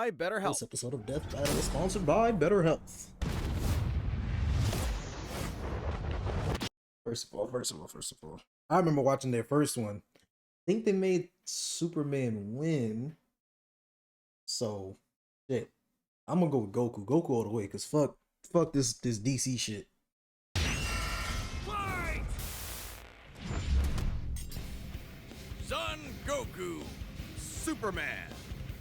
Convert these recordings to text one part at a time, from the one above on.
by BetterHelp. This episode of Death Battle is sponsored by BetterHelp. First of all, I remember watching their first one. I think they made Superman win. So, shit. I'm gonna go with Goku. Goku all the way, cause fuck this DC shit. Fight! Son Goku, Superman.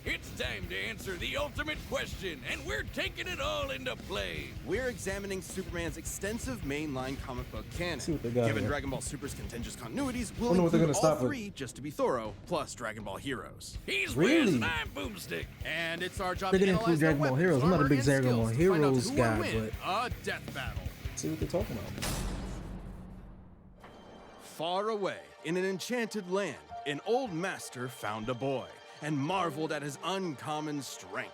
It's time to answer the ultimate question, and we're taking it all into play. We're examining Superman's extensive mainline comic book canon. See what they got Given here. Dragon Ball Super's contentious continuities, we'll know what they're include gonna all stop with. three just to be thorough, plus Dragon Ball Heroes. He's Really? with my boomstick. And it's our job They're to gonna analyze include Dragon their Ball weapons, Heroes. I'm not a armor, big and Dragon Ball skills to find out Heroes who guy, will win but a death battle. see what they're talking about. Far away, in an enchanted land, an old master found a boy and marveled at his uncommon strength.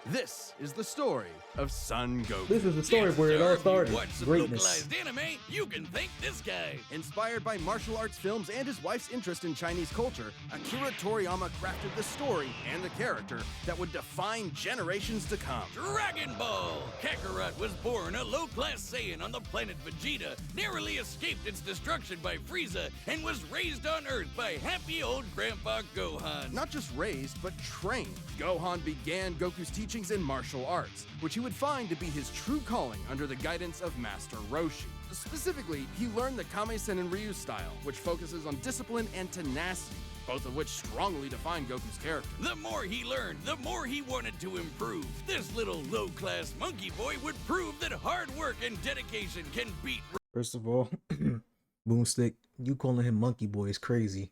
This is the story of Son Goku. This is the story where it all started. Watch some Greatness. localized anime, you can thank this guy. Inspired by martial arts films and his wife's interest in Chinese culture, Akira Toriyama crafted the story and the character that would define generations to come. Dragon Ball! Kakarot was born a low-class Saiyan on the planet Vegeta, narrowly escaped its destruction by Frieza, and was raised on Earth by happy old Grandpa Gohan. Not just raised, but trained. Gohan began Goku's teachings in martial arts, which he would find to be his true calling under the guidance of Master Roshi. Specifically, he learned the Kame-sen and Ryu style, which focuses on discipline and tenacity, both of which strongly define Goku's character. The more he learned, the more he wanted to improve. This little low-class monkey boy would prove that hard work and dedication can beat First of all, Boomstick, you calling him Monkey Boy is crazy.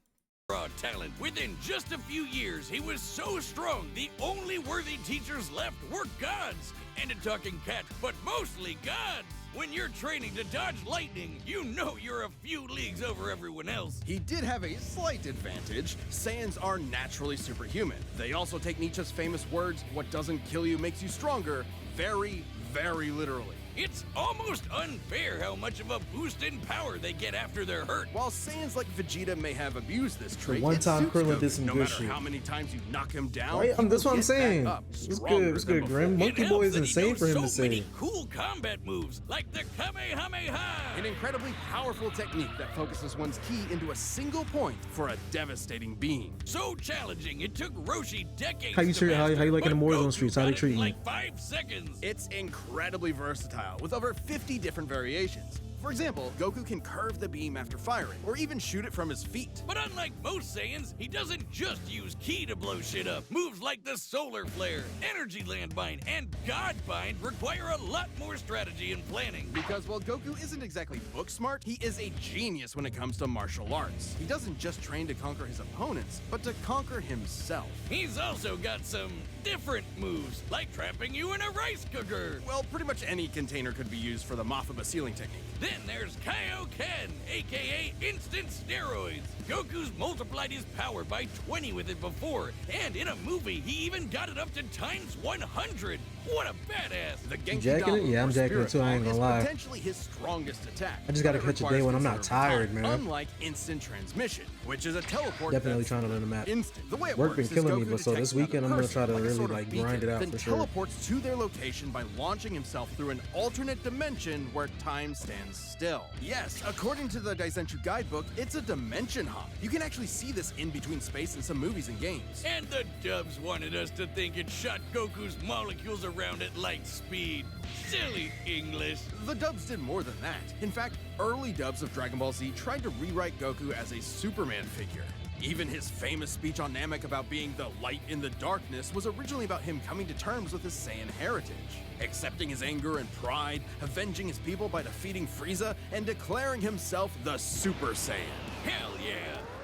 raw talent. Within just a few years, he was so strong, the only worthy teachers left were gods. And a talking cat, but mostly gods. When you're training to dodge lightning, you know you're a few leagues over everyone else. He did have a slight advantage. Saiyans are naturally superhuman. They also take Nietzsche's famous words, "What doesn't kill you makes you stronger," very, very literally. It's almost unfair how much of a boost in power they get after they're hurt. While Saiyans like Vegeta may have abused this trait, one it time suits Krillin Goku. did some no good matter shit. how many times you knock him down, Right? That's what I'm he'll get saying. back up It's stronger good, than Grim. before. Monkey It Boy helps is that he insane knows for him so to say. many cool combat moves, like the Kamehameha. An incredibly powerful technique that focuses one's ki into a single point for a devastating beam. So challenging, it took Roshi decades How you to treat- how master, you liking but the Warzone Goku streets? How they got it treat in you? like 5 seconds. It's incredibly versatile, with over 50 different variations. For example, Goku can curve the beam after firing, or even shoot it from his feet. But unlike most Saiyans, he doesn't just use ki to blow shit up. Moves like the Solar Flare, Energy Landmine, and God Bind require a lot more strategy and planning. Because while Goku isn't exactly book smart, he is a genius when it comes to martial arts. He doesn't just train to conquer his opponents, but to conquer himself. He's also got some different moves, like trapping you in a rice cooker. Well, pretty much any container could be used for the Mothama sealing technique. Then there's Kaioken, aka Instant Steroids. Goku's multiplied his power by 20 with it before, and in a movie, he even got it up to times 100. What a badass! The Genki jacking it? Dama, Yeah, I'm or jacking Spirit it too, I ain't Ball, gonna lie. is potentially his strongest attack. I just gotta but it catch a day requires when I'm not considerable tired, time, man. Unlike instant transmission, which is a teleport Definitely that's trying to learn the map. instant. The way it Work works been is killing me, Goku but so detects this weekend another I'm gonna try to person, like a really, sort of like, beacon, grind it out then for sure. teleports to their location by launching himself through an alternate dimension where time stands still. Yes, according to the Daizenshuu guidebook, it's a dimension hop. You can actually see this in between space in some movies and games. And the dubs wanted us to think it shot Goku's molecules around at light speed. Silly English. The dubs did more than that. In fact, early dubs of Dragon Ball Z tried to rewrite Goku as a Superman figure. Even his famous speech on Namek about being the light in the darkness was originally about him coming to terms with his Saiyan heritage, accepting his anger and pride, avenging his people by defeating Frieza, and declaring himself the Super Saiyan. Hell yeah!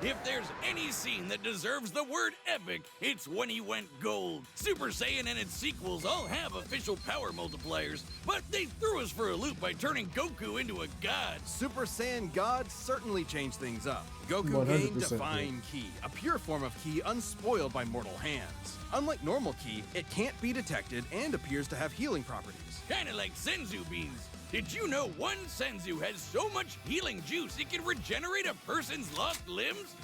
If there's any scene that deserves the word epic, it's when he went gold. Super Saiyan and its sequels all have official power multipliers, but they threw us for a loop by turning Goku into a god. Super Saiyan God certainly changed things up. Goku 100% gained Divine Ki, a pure form of Ki unspoiled by mortal hands. Unlike normal Ki, it can't be detected and appears to have healing properties. Kinda like Senzu beans. Did you know one Senzu has so much healing juice it can regenerate a person's lost limbs?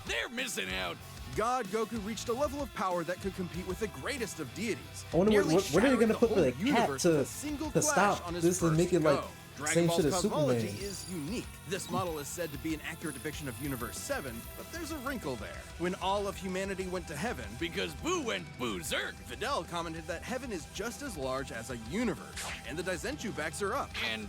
They're missing out. God Goku reached a level of power that could compete with the greatest of deities. I wonder nearly what are they gonna shattering put for the whole cat universe with to a single to flash stop on his this and make it first like go. Dragon same Ball's shit as cosmology Superman. is unique. This model is said to be an accurate depiction of Universe 7, but there's a wrinkle there. When all of humanity went to heaven, Because Boo went boozerk. Fidel commented that heaven is just as large as a universe, and the Daizenshuu backs her up. And,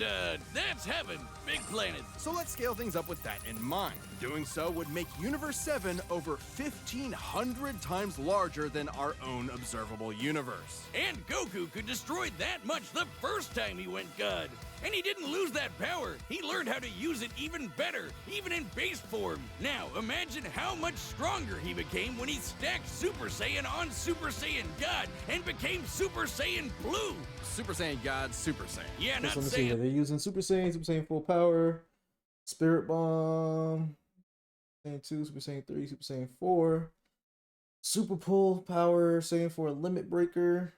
that's heaven. Big planet. So let's scale things up with that in mind. Doing so would make Universe 7 over 1,500 times larger than our own observable universe. And Goku could destroy that much the first time he went God. And he didn't lose that power. He learned how to use it even better, even in base form. Now, imagine how much stronger he became when he stacked Super Saiyan on Super Saiyan God and became Super Saiyan Blue. Super Saiyan God, Super Saiyan. Yeah, not Let me see here. Saiyan. They're using Super Saiyan full power, Spirit Bomb, Saiyan 2, Super Saiyan 3, Super Saiyan 4, Super Pull power, Saiyan 4 Limit Breaker.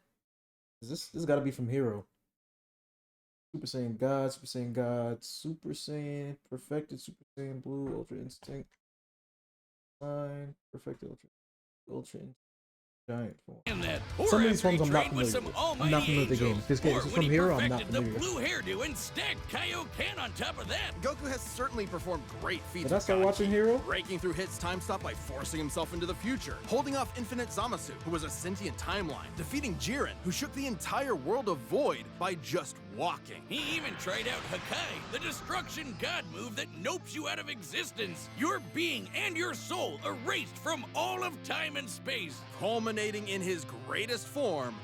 This got to be from Hero. Super Saiyan God, Super Saiyan God, Super Saiyan, Perfected Super Saiyan Blue, Ultra Instinct, Line, Perfected Ultra Instinct, Giant form. In that, Some of these after he forms I'm not trained with familiar some with. almighty I'm not familiar with the game. angels, If this game or is when from he Hero, I'm not perfected the familiar. blue hairdo and stacked Kaioken on top of that. Goku has certainly performed great feats. Did I with start God watching Ki, Hero? breaking through Hit's time stop by forcing himself into the future, holding off Infinite Zamasu, who was a sentient timeline, defeating Jiren, who shook the entire world of Void by just walking. He even tried out Hakai, the destruction god move that nopes you out of existence. Your being and your soul erased from all of time and space. Culminating in his greatest form,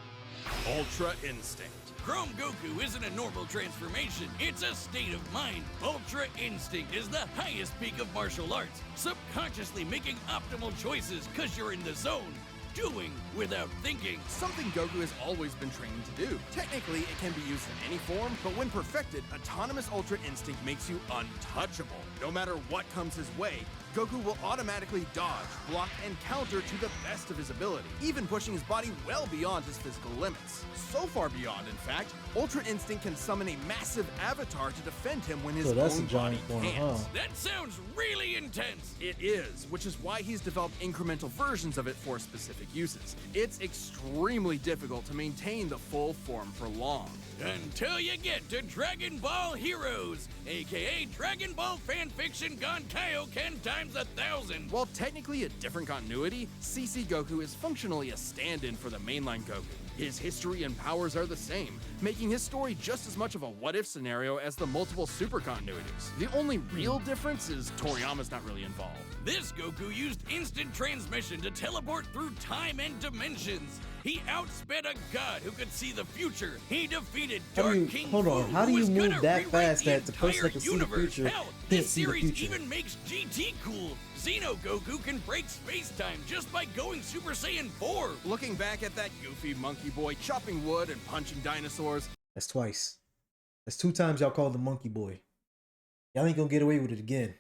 Ultra Instinct. Chrome Goku isn't a normal transformation, it's a state of mind. Ultra Instinct is the highest peak of martial arts, subconsciously making optimal choices because you're in the zone. Doing without thinking. Something Goku has always been training to do. Technically, it can be used in any form, but when perfected, Autonomous Ultra Instinct makes you untouchable. No matter what comes his way, Goku will automatically dodge, block, and counter to the best of his ability, even pushing his body well beyond his physical limits. So far beyond, in fact, Ultra Instinct can summon a massive avatar to defend him when his So that's own a giant body form, can't. huh? That sounds really intense. It is, which is why he's developed incremental versions of it for specific uses. It's extremely difficult to maintain the full form for long. Until you get to Dragon Ball Heroes, aka Dragon Ball fanfiction gone Kaioken times 1,000. While technically a different continuity, CC Goku is functionally a stand-in for the mainline Goku. His history and powers are the same, making his story just as much of a what-if scenario as the multiple super continuities. The only real difference is Toriyama's not really involved. This Goku used instant transmission to teleport through time and dimensions. He outsped a god who could see the future. He defeated How do Dark you- King hold on, Fu, how do who you was move gonna that rewrite fast the that the person entire that can see the universe? future Hell, can't this see the series future? even makes GT cool. Xeno Goku can break space-time just by going Super Saiyan 4. Looking back at that goofy monkey boy chopping wood and punching dinosaurs, That's twice. That's 2 times y'all called the Monkey Boy. Y'all ain't gonna get away with it again.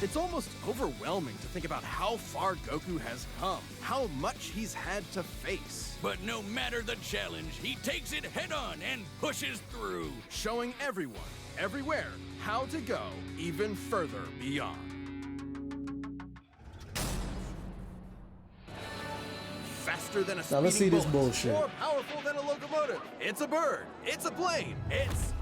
it's almost overwhelming to think about how far Goku has come, how much he's had to face, But no matter the challenge, he takes it head-on and pushes through. showing everyone, everywhere, how to go even further beyond. Faster than a Now let's see speeding this bullet, bullshit. more powerful than a locomotive. It's a bird. It's a plane. It's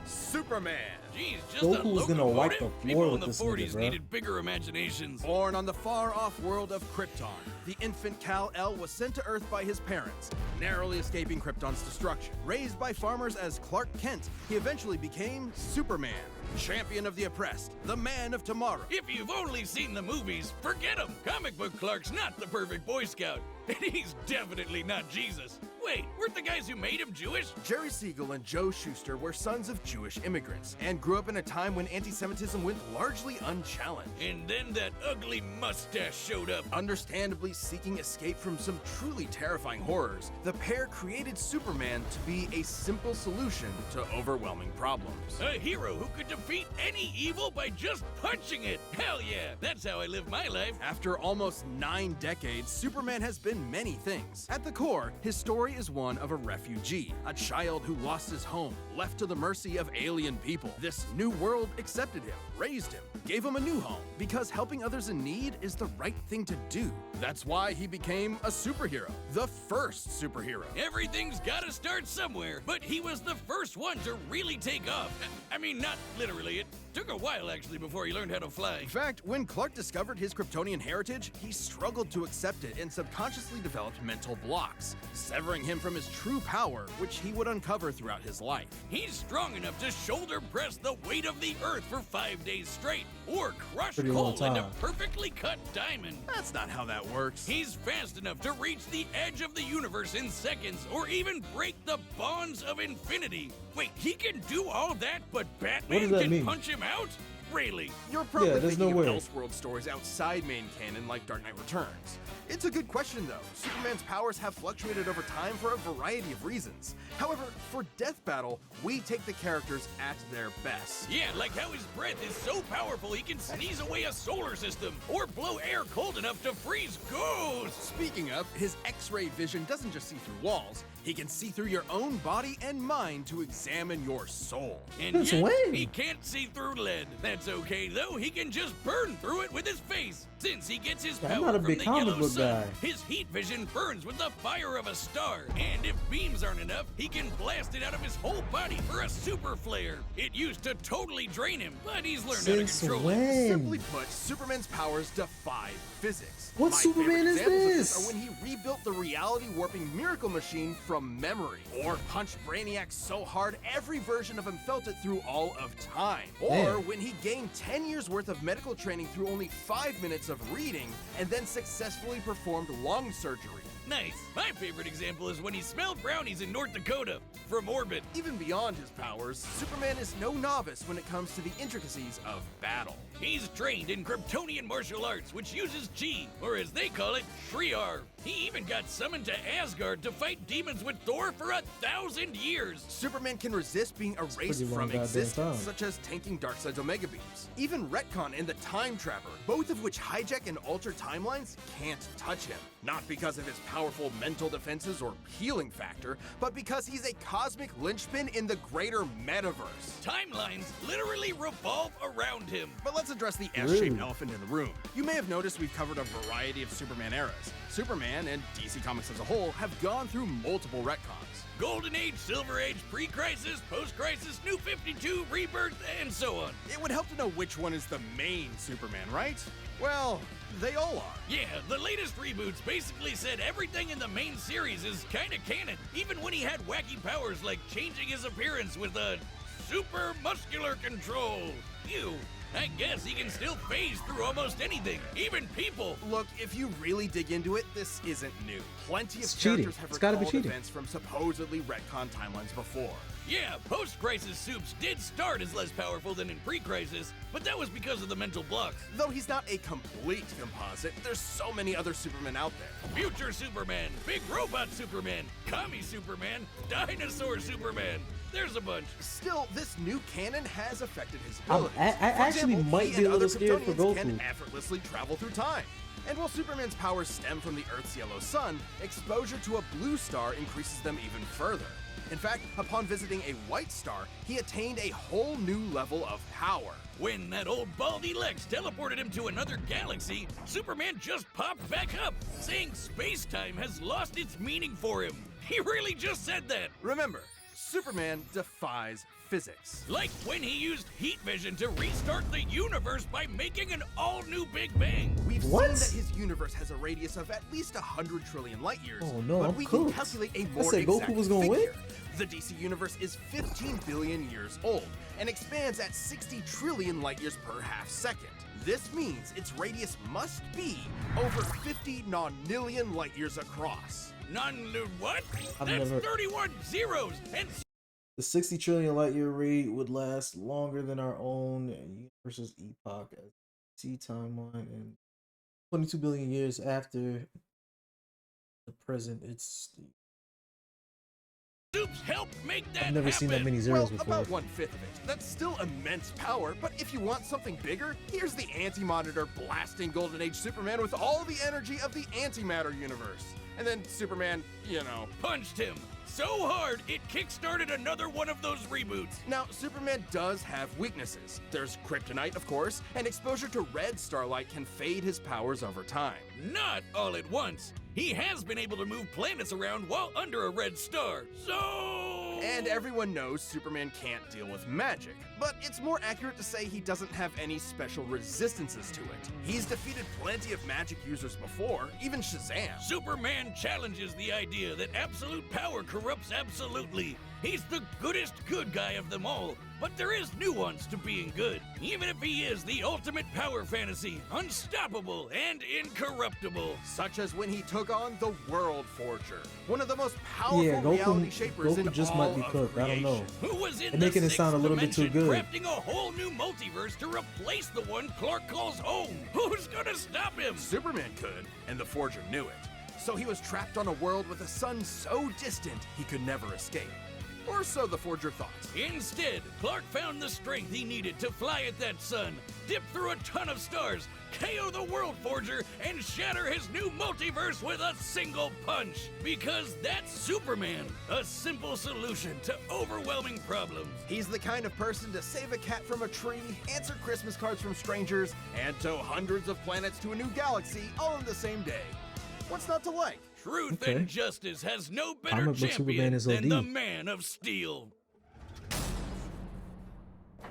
Superman. Jeez, just Goku a was gonna wipe the locomotive? floor People with in the this 40s nigga, bro. needed bigger imaginations. Born on the far-off world of Krypton, the infant Kal-El was sent to Earth by his parents, narrowly escaping Krypton's destruction. Raised by farmers as Clark Kent, he eventually became Superman, champion of the oppressed, the man of tomorrow. If you've only seen the movies, forget him. Comic book Clark's not the perfect Boy Scout, and he's definitely not Jesus. Wait, weren't the guys who made him Jewish? Jerry Siegel and Joe Shuster were sons of Jewish immigrants and grew up in a time when anti-Semitism went largely unchallenged. And then that ugly mustache showed up. Understandably seeking escape from some truly terrifying horrors, the pair created Superman to be a simple solution to overwhelming problems. A hero who could defeat any evil by just punching it. Hell yeah, that's how I live my life. After almost 9 decades, Superman has been many things. At the core, his story story is one of a refugee, a child who lost his home, left to the mercy of alien people. This new world accepted him, raised him, gave him a new home, because helping others in need is the right thing to do. That's why he became a superhero, the first superhero. Everything's gotta start somewhere, but he was the first one to really take off. I mean, not literally. It took a while, actually, before he learned how to fly. In fact, when Clark discovered his Kryptonian heritage, he struggled to accept it and subconsciously developed mental blocks, severing him from his true power, which he would uncover throughout his life. He's strong enough to shoulder press the weight of the Earth for 5 days straight, or crush Pretty long coal into time. perfectly cut diamond. That's not how that works. He's fast enough to reach the edge of the universe in seconds, or even break the bonds of infinity. Wait, he can do all that, but Batman that can mean? punch him out? Really? You're probably there's thinking no of way. Elseworld stories outside main canon like Dark Knight Returns. It's a good question though. Superman's powers have fluctuated over time for a variety of reasons. However, for Death Battle, we take the characters at their best. Yeah, like how his breath is so powerful he can sneeze away a solar system, or blow air cold enough to freeze ghosts. Speaking of, his X-ray vision doesn't just see through walls, he can see through your own body and mind to examine your soul. And Since yet, when? he can't see through lead. That's okay though, he can just burn through it with his face. Since he gets his I'm power not a from big the comic yellow book sun, guy. his heat vision burns with the fire of a star. And if beams aren't enough, he can blast it out of his whole body for a super flare. It used to totally drain him, but he's learned how to Since control it. when? Simply put, Superman's powers defy physics. What My Superman favorite is examples of this? Are when he rebuilt the reality-warping miracle machine from memory, or punched Brainiac so hard every version of him felt it through all of time, or Damn. when he gained 10 years worth of medical training through only 5 minutes of reading, and then successfully performed lung surgery. Nice. My favorite example is when he smelled brownies in North Dakota from orbit. Even beyond his powers, Superman is no novice when it comes to the intricacies of battle. He's trained in Kryptonian martial arts, which uses chi, or as they call it, Shriar. He even got summoned to Asgard to fight demons with Thor for 1,000 years. Superman can resist being erased pretty long from goddamn existence, time. such as tanking Darkseid's Omega Beams. Even Retcon and the Time Trapper, both of which hijack and alter timelines, can't touch him. Not because of his powerful mental defenses or healing factor, but because he's a cosmic linchpin in the greater metaverse. Timelines literally revolve around him. But let's address the Really? S-shaped elephant in the room. You may have noticed we've covered a variety of Superman eras. Superman, and DC Comics as a whole, have gone through multiple retcons. Golden Age, Silver Age, Pre-Crisis, Post-Crisis, New 52, Rebirth, and so on. It would help to know which one is the main Superman, right? Well, they all are. Yeah, the latest reboots basically said everything in the main series is kinda canon, even when he had wacky powers like changing his appearance with a super muscular control. Ew. I guess he can still phase through almost anything, even people. Look, if you really dig into it, this isn't new. Plenty of It's cheating. characters have It's gotta be recalled cheating. events from supposedly retcon timelines before. Yeah, post-crisis Supes did start as less powerful than in pre-crisis, but that was because of the mental blocks. Though he's not a complete composite, there's so many other Supermen out there. Future Superman, Big Robot Superman, Commie Superman, Dinosaur Superman. There's a bunch. Still, this new canon has affected his I abilities. actually example, might he be a and other little scared for Kryptonians can Goku. effortlessly travel through time. And while Superman's powers stem from the Earth's yellow sun, exposure to a blue star increases them even further. In fact, upon visiting a white star, he attained a whole new level of power. When that old baldy Lex teleported him to another galaxy, Superman just popped back up, saying space-time has lost its meaning for him. He really just said that. Remember, Superman defies physics. Like when he used heat vision to restart the universe by making an all-new Big Bang. We've What? seen that his universe has a radius of at least 100 trillion light years. Oh, no, but I'm we cooked. can calculate a I more said Goku exact was gonna win? figure. The DC universe is 15 billion years old and expands at 60 trillion light years per half second. This means its radius must be over 50 nonillion light years across. What? I've That's never- 31 zeros and The 60 trillion light year rate would last longer than our own universe's epoch as C timeline, and 22 billion years after the present. It's Soups helped make that I've never happen. seen that many Well, zeros before. about 1/5 of it. That's still immense power, but if you want something bigger, here's the Anti-Monitor blasting Golden Age Superman with all the energy of the antimatter universe. And then Superman, you know. Punched him so hard it kickstarted another one of those reboots. Now, Superman does have weaknesses. There's kryptonite, of course, and exposure to red starlight can fade his powers over time. Not all at once. He has been able to move planets around while under a red star. So... And everyone knows Superman can't deal with magic, but it's more accurate to say he doesn't have any special resistances to it. He's defeated plenty of magic users before, even Shazam. Superman challenges the idea that absolute power corrupts absolutely. He's the goodest good guy of them all, but there is nuance to being good, even if he is the ultimate power fantasy, unstoppable and incorruptible. Such as when he took on the World Forger, one of the most powerful Yeah, reality shapers in Goku just all might be of cooked. I don't know. Who was in They're the making it sound a sixth little bit too dimension, good. crafting a whole new multiverse to replace the one Clark calls home. Who's gonna stop him? Superman could, and the Forger knew it. So he was trapped on a world with a sun so distant he could never escape. Or so the Forger thought. Instead, Clark found the strength he needed to fly at that sun, dip through a ton of stars, KO the World Forger, and shatter his new multiverse with a single punch. Because that's Superman, a simple solution to overwhelming problems. He's the kind of person to save a cat from a tree, answer Christmas cards from strangers, and tow hundreds of planets to a new galaxy all in the same day. What's not to like? Truth Okay. and justice has no better Comic book Superman champion is than OD. the Man of Steel.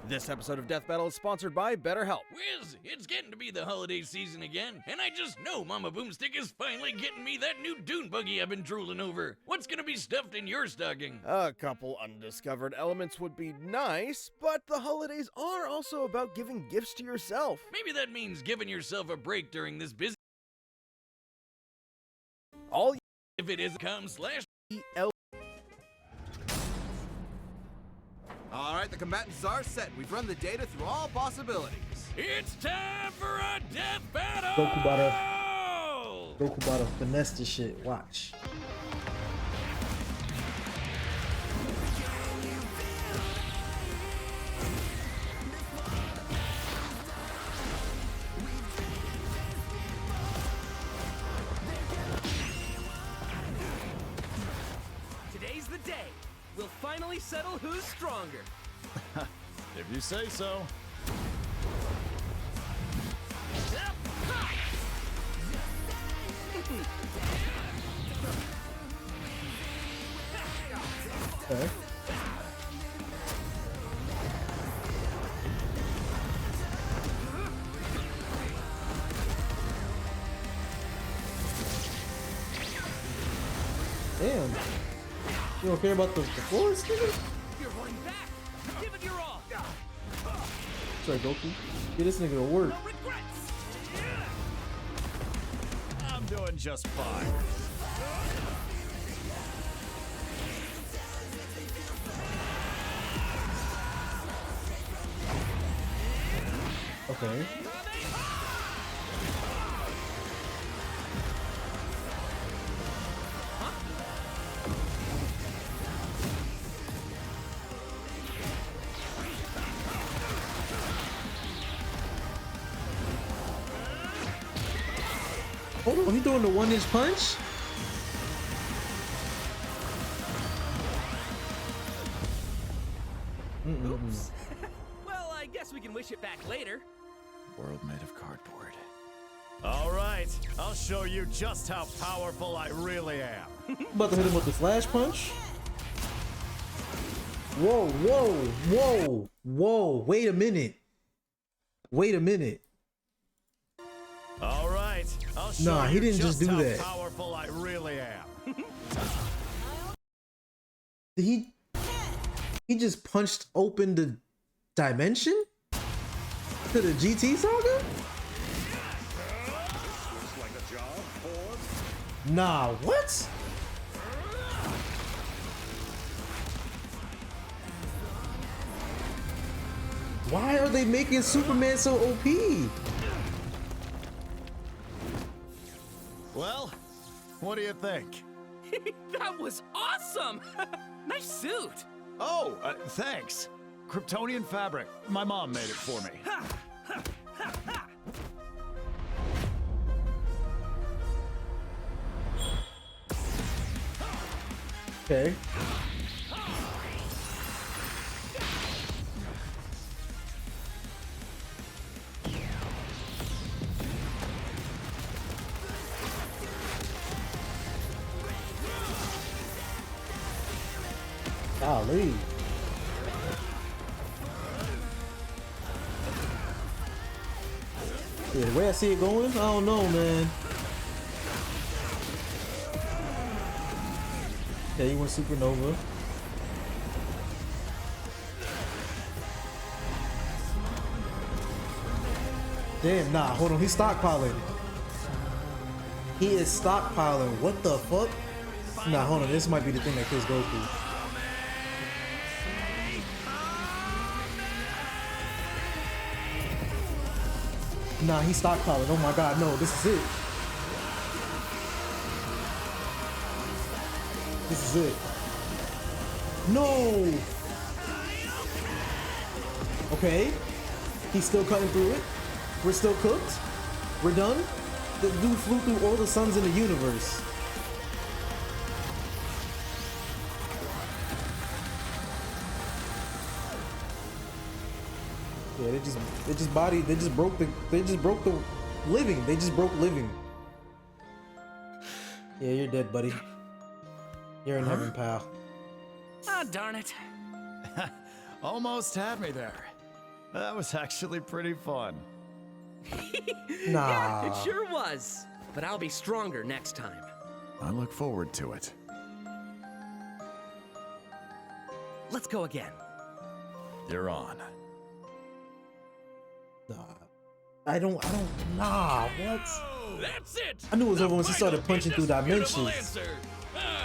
This episode of Death Battle is sponsored by BetterHelp. Wiz, it's getting to be the holiday season again, and I just know Mama Boomstick is finally getting me that new dune buggy I've been drooling over. What's gonna be stuffed in your stocking? A couple undiscovered elements would be nice, but the holidays are also about giving gifts to yourself. Maybe that means giving yourself a break during this busy. All If it is com/. EL. All right, the combatants are set. We've run the data through all possibilities. It's time for a death battle! Goku about to finesse this shit. Watch. Today's the day. We'll finally settle who's stronger. If you say so. Okay. Damn. You don't care about the forest, nigga? You're holding back. Give it your all. Sorry, Goku. Get this nigga to work. No regrets. I'm doing just fine. Okay. Hold on, he doing the 1-inch punch? Oops. Well, I guess we can wish it back later. World made of cardboard. All right, I'll show you just how powerful I really am. About to hit him with the flash punch. Whoa, whoa, whoa, whoa. Wait a minute. Wait a minute. All right, I'll show Nah, you he didn't just do how that. powerful I really am. Did he just punched open the dimension to the GT saga? Nah, what? Why are they making Superman so OP? Well, what do you think? That was awesome! Nice suit! Oh, thanks. Kryptonian fabric. My mom made it for me. Okay. Golly. Yeah, the way I see it going, I don't know, man. Yeah, you went supernova. Damn, nah, hold on, he's stockpiling. He is stockpiling. What the fuck? Nah, hold on, this might be the thing that kills Goku. Nah, he's stockpiling. Oh my god, no, this is it. This is it. No! Okay. He's still cutting through it. We're still cooked. We're done. The dude flew through all the suns in the universe. Yeah, they just broke the living. They just broke living. Yeah, you're dead, buddy. You're in heaven, pal. Ah, darn it. Almost had me there. That was actually pretty fun. Nah. It sure was. But I'll be stronger next time. I look forward to it. Let's go again. You're on. Nah. I don't, nah, what? That's it! I knew it was The over once he started final punching through indisputable dimensions. answer.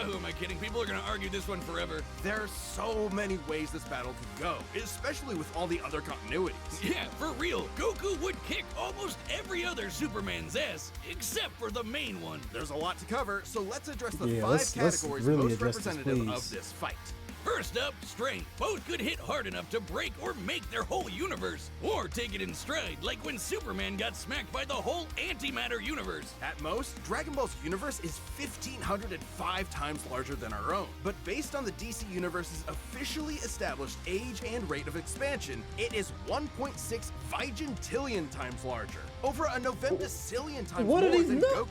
Who am I kidding? People are gonna argue this one forever. There are so many ways this battle could go, especially with all the other continuities. Yeah, for real. Goku would kick almost every other Superman's ass, except for the main one. There's a lot to cover, so let's address the Yeah, 5 let's categories really most address this, representative please. of this fight. First up, strength. Both could hit hard enough to break or make their whole universe, or take it in stride, like when Superman got smacked by the whole antimatter universe. At most, Dragon Ball's universe is 1,505 times larger than our own. But based on the DC Universe's officially established age and rate of expansion, it is 1.6 vigintillion times larger. Over a novemdecillion times What are more these than nu- Goku's.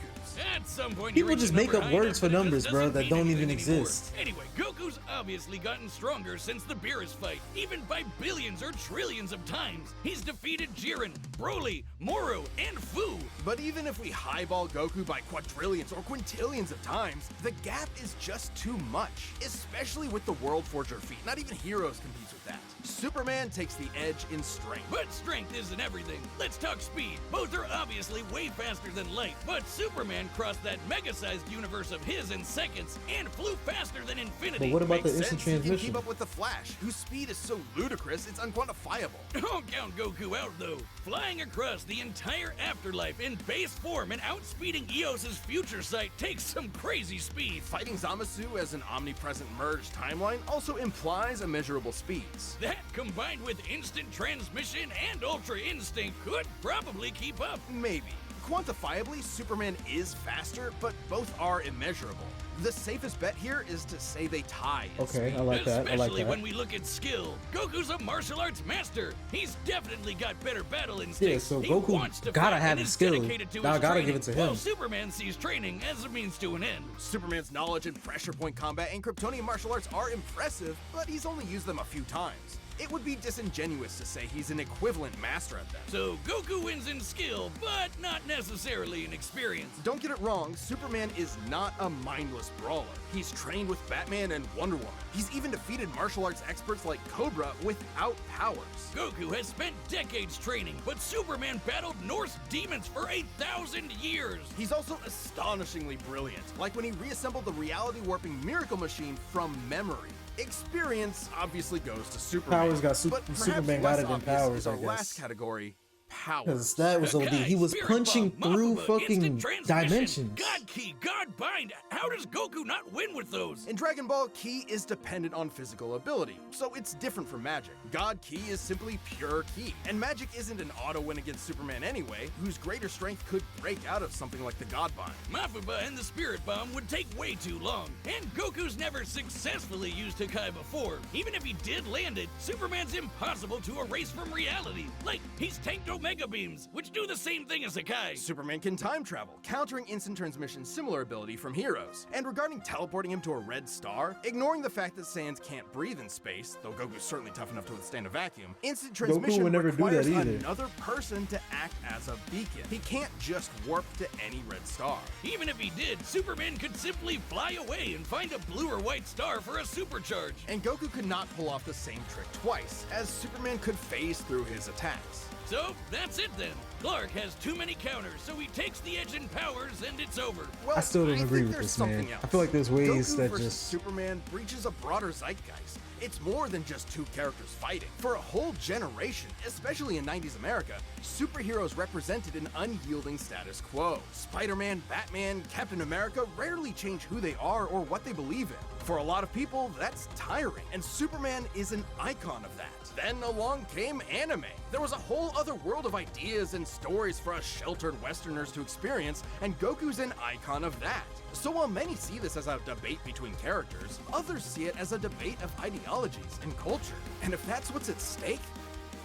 At some point, People you reach just a make number up high words enough for that it numbers, just bro, doesn't that mean don't anything even anymore. exist. Anyway, Goku's obviously gotten stronger since the Beerus fight, even by billions or trillions of times. He's defeated Jiren, Broly, Moro, and Fu. But even if we highball Goku by quadrillions or quintillions of times, the gap is just too much, especially with the World Forger feat. Not even Heroes competes with that. Superman takes the edge in strength. But strength isn't everything. Let's talk speed. Both are obviously way faster than light, but Superman crossed that mega-sized universe of his in seconds and flew faster than infinity. But what about the Makes instant sense. He can transmission? keep up with the Flash, whose speed is so ludicrous it's unquantifiable. Don't count Goku out, though. Flying across the entire afterlife in base form and outspeeding Eos's future sight takes some crazy speed. Fighting Zamasu as an omnipresent merged timeline also implies immeasurable speeds. That, combined with instant transmission and Ultra Instinct, could probably keep up. Maybe. Quantifiably, Superman is faster, but both are immeasurable. The safest bet here is to say they tie in Okay, speed. I like that. I like Especially that. when we look at skill. Goku's a martial arts master. He's definitely got better battle instincts. Yeah, so He Goku wants to gotta fight have and his is skill. dedicated to Now his I gotta training, give it to while him. Superman sees training as a means to an end. Superman's knowledge in pressure point combat and Kryptonian martial arts are impressive, but he's only used them a few times. It would be disingenuous to say he's an equivalent master at them. So Goku wins in skill, but not necessarily in experience. Don't get it wrong, Superman is not a mindless brawler. He's trained with Batman and Wonder Woman. He's even defeated martial arts experts like Cobra without powers. Goku has spent decades training, but Superman battled Norse demons for 1,000 years. He's also astonishingly brilliant, like when he reassembled the reality warping miracle machine from memory. Experience obviously goes to Superman. Powers got but perhaps Superman got less it in obvious powers, is our I guess. last category, powers. Because that was OD. He was Spirit punching Bomb, through Mafuba, fucking instant transmission, dimensions. God Key, God Bind. How does Goku not win with those? In Dragon Ball, Ki is dependent on physical ability, so it's different from magic. God Ki is simply pure Ki, and magic isn't an auto win against Superman anyway, whose greater strength could break out of something like the God Bind. Mafuba and the Spirit Bomb would take way too long, and Goku's never successfully used Hakai before. Even if he did land it, Superman's impossible to erase from reality. Like, he's tanked Omega Beams, which do the same thing as Hakai. Superman can time travel, countering instant transmission's similar ability from Heroes. And regarding teleporting him to a red star, ignoring the fact that Saiyans can't breathe in space, though Goku's certainly tough enough to withstand a vacuum, instant transmission would never do that requires either. another person to act as a beacon. He can't just warp to any red star. Even if he did, Superman could simply fly away and find a blue or white star for a supercharge. And Goku could not pull off the same trick twice, as Superman could phase through his attacks. So, that's it then. Clark has too many counters, so he takes the edge in powers and it's over. Well, I still don't agree think with there's this, man. something else. I feel like there's ways Goku that versus just- Superman breaches a broader zeitgeist. It's more than just two characters fighting. For a whole generation, especially in 90s America, superheroes represented an unyielding status quo. Spider-Man, Batman, Captain America rarely change who they are or what they believe in. For a lot of people, that's tiring, and Superman is an icon of that. Then along came anime. There was a whole other world of ideas and stories for us sheltered Westerners to experience, and Goku's an icon of that. So while many see this as a debate between characters, others see it as a debate of ideologies and culture. And if that's what's at stake,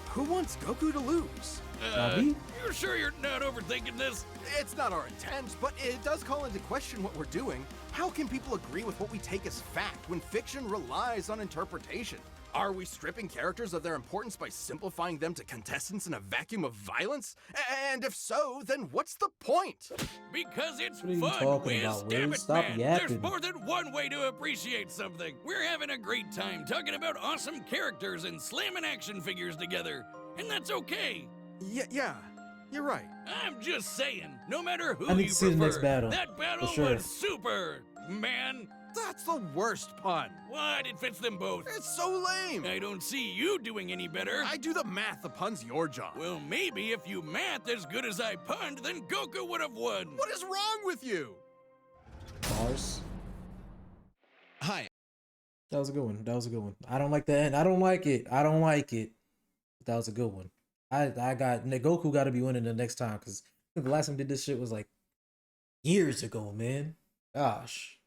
who wants Goku to lose? Navi? You're sure you're not overthinking this? It's not our intent, but it does call into question what we're doing. How can people agree with what we take as fact when fiction relies on interpretation? Are we stripping characters of their importance by simplifying them to contestants in a vacuum of violence? And if so, then what's the point? Because it's What are you fun, talking Wiz. about, Damn Wiz? it, Stop man. yapping. There's more than one way to appreciate something. We're having a great time talking about awesome characters and slamming action figures together. And that's okay. Yeah, you're right. I'm just saying, no matter who I need you to see the prefer, next battle, that battle for sure. was super, man. That's the worst pun. What? It fits them both. It's so lame. I don't see you doing any better. I do the math, the pun's your job. Well, maybe if you math as good as I punned, then Goku would have won. What is wrong with you? Bars. Hi. That was a good one. That was a good one. I don't like the end. I don't like it. I don't like it. But that was a good one. I got Goku got to be winning the next time because the last time we did this shit was like years ago, man. Gosh.